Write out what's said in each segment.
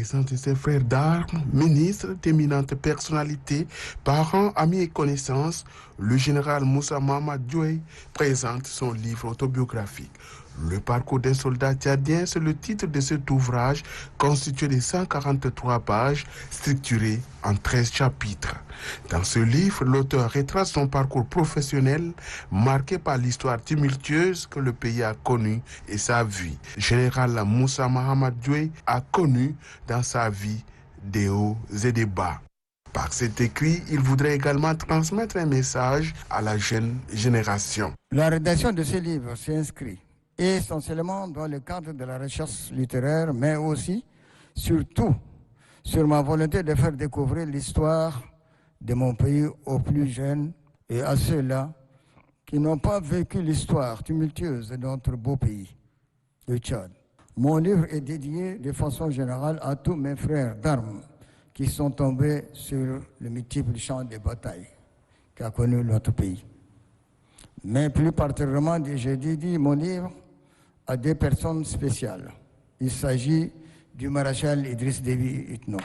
présence de ses frères d'armes, ministres, d'éminentes personnalités, parents, amis et connaissances, le général Moussa Mahamat Dioué présente son livre autobiographique. Le parcours d'un soldat tchadien, c'est le titre de cet ouvrage constitué de 143 pages structuré en 13 chapitres. Dans ce livre, l'auteur retrace son parcours professionnel marqué par l'histoire tumultueuse que le pays a connue et sa vie. Général Moussa Mahamat Dioué a connu dans sa vie des hauts et des bas. Par cet écrit, il voudrait également transmettre un message à la jeune génération. La rédaction de ce livre s'inscrit essentiellement dans le cadre de la recherche littéraire, mais aussi, surtout, sur ma volonté de faire découvrir l'histoire de mon pays aux plus jeunes et à ceux-là qui n'ont pas vécu l'histoire tumultueuse de notre beau pays, le Tchad. Mon livre est dédié de façon générale à tous mes frères d'armes qui sont tombés sur le multiple champ de bataille qu'a connu notre pays. Mais plus particulièrement, j'ai dédié mon livre à des personnes spéciales. Il s'agit du maréchal Idriss Déby Itno,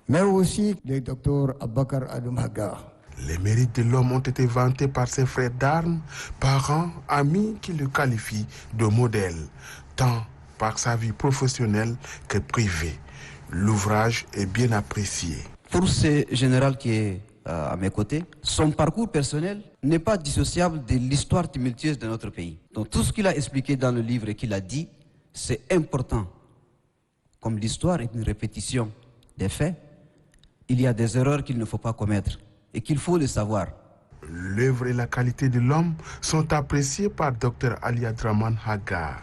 mais aussi du docteur Abakar Adoum Haga. Les mérites de l'homme ont été vantés par ses frères d'armes, parents, amis qui le qualifient de modèle, tant par sa vie professionnelle que privée. L'ouvrage est bien apprécié. Pour ce général qui est à mes côtés, son parcours personnel n'est pas dissociable de l'histoire tumultueuse de notre pays. Donc tout ce qu'il a expliqué dans le livre et qu'il a dit, c'est important. Comme l'histoire est une répétition des faits, il y a des erreurs qu'il ne faut pas commettre et qu'il faut le savoir. L'œuvre et la qualité de l'homme sont appréciées par Dr Ali Adraman Haga.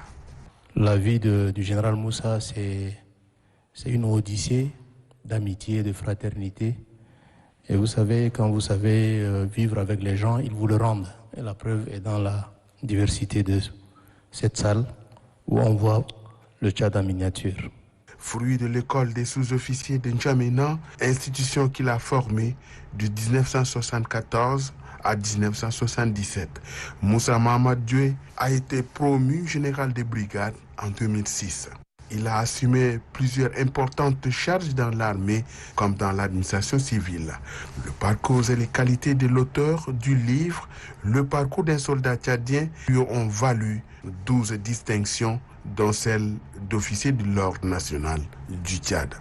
La vie du général Moussa, c'est une odyssée d'amitié, de fraternité. Et vous savez, quand vous savez vivre avec les gens, ils vous le rendent. Et la preuve est dans la diversité de cette salle où on voit le Tchad en miniature. Fruit de l'école des sous-officiers de N'Djamena, institution qu'il a formée de 1974 à 1977. Moussa Mahamat Dioué a été promu général de brigade en 2006. Il a assumé plusieurs importantes charges dans l'armée comme dans l'administration civile. Le parcours et les qualités de l'auteur du livre, le parcours d'un soldat tchadien, lui ont valu 12 distinctions, dont celle d'officier de l'ordre national du Tchad.